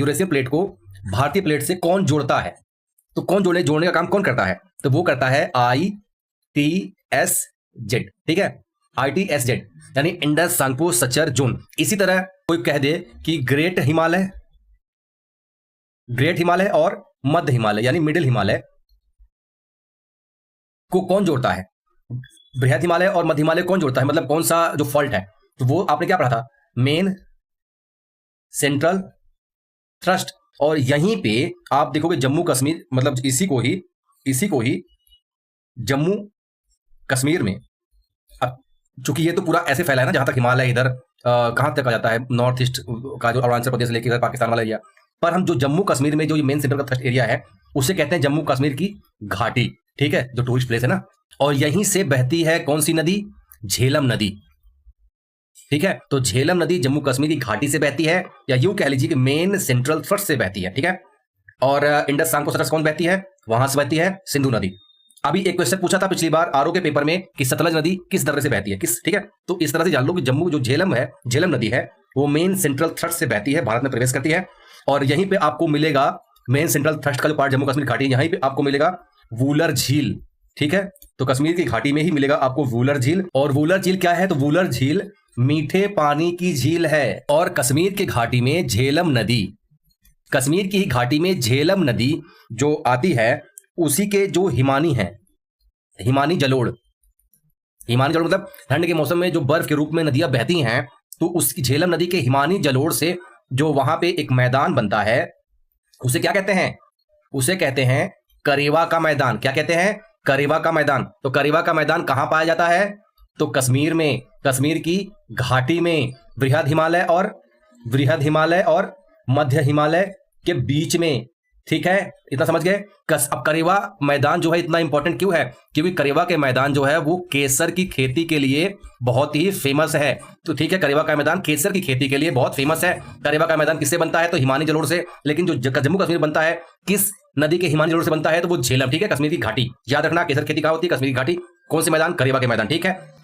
Eurasian plate को भारतीय plate से कौन जोड़ता है? तो कौन जोड़ने का काम कौन करता है? तो वो करता है ITSZ, ठीक है, ITSZ यानी इंडस सांगपो सचर जोन। इसी तरह कोई कह दे कि ग्रेट हिमालय और मध्य हिमालय यानी मिडिल हिमालय को कौन जोड़ता है? बृहद हिमालय और मध्य हिमालय कौन जोड़ता है, मतलब कौन सा जो फॉल्ट है? तो वो आपने क्या पढ़ा था? Main central thrust. और यहीं पे आप देखोगे जम्मू कश्मीर, मतलब इसी को ही जम्मू कश्मीर में, अब चूंकि ये तो पूरा ऐसे फैला है ना, जहां तक हिमालय इधर कहां तक आ जाता है, नॉर्थ ईस्ट का जो अरुणाचल प्रदेश लेके इधर पाकिस्तान वाला एरिया, पर हम जो जम्मू कश्मीर में जो मेन सेंटर का थ्रस्ट एरिया है उसे कहते हैं जम्मू कश्मीर की घाटी, ठीक है, जो टूरिस्ट प्लेस है ना। और यहीं से बहती है कौन सी नदी? झेलम नदी, ठीक है। तो झेलम नदी जम्मू कश्मीर की घाटी से बहती है, या यूं कह लीजिए कि मेन सेंट्रल थ्रस्ट से बहती है, ठीक है। और इंडस सांगपो सतलज कौन बहती है? वहां से बहती है सिंधु नदी। अभी एक क्वेश्चन पूछा था पिछली बार आरओ के पेपर में कि सतलज नदी किस दर्रे से बहती है, किस, ठीक है। तो इस तरह से जान लो कि जम्मू जो झेलम नदी है वो मेन सेंट्रल थ्रस्ट से बहती है, भारत में प्रवेश करती है। और यहीं पे आपको मिलेगा मेन सेंट्रल थ्रस्ट का जो पार्ट जम्मू कश्मीर घाटी, यहीं पे आपको मिलेगा वूलर झील, ठीक है। तो कश्मीर की घाटी में ही मिलेगा आपको वूलर झील। और वूलर झील क्या है? तो वूलर झील मीठे पानी की झील है। और कश्मीर की घाटी में झेलम नदी, कश्मीर की घाटी में झेलम नदी जो आती है उसी के जो हिमानी है, हिमानी जलोढ़ मतलब ठंड के मौसम में जो बर्फ के रूप में नदियां बहती हैं, तो उसकी झेलम नदी के हिमानी जलोढ़ से जो वहां पे एक मैदान बनता है उसे क्या कहते हैं? उसे कहते हैं करेवा का मैदान। क्या कहते हैं? करेवा का मैदान। तो करेवा का मैदान कहां पाया जाता है? तो कश्मीर में, कश्मीर की घाटी में, बृहद हिमालय और मध्य हिमालय के बीच में, ठीक है। इतना समझ गए? अब करेवा मैदान जो है इतना इंपॉर्टेंट क्यों है? क्योंकि करेवा के मैदान जो है वो केसर की खेती के लिए बहुत ही फेमस है। तो ठीक है, करेवा का मैदान केसर की खेती के लिए बहुत फेमस है। करेवा का मैदान किससे बनता है? तो हिमानी जलोढ़ से। लेकिन जो जम्मू कश्मीर बनता है किस नदी के हिमानी जलोढ़ से बनता है? तो वो झेलम, ठीक है, कश्मीर की घाटी। याद रखना, केसर खेती कहां होती है? कश्मीर की घाटी। कौन से मैदान? करेवा के मैदान, ठीक है।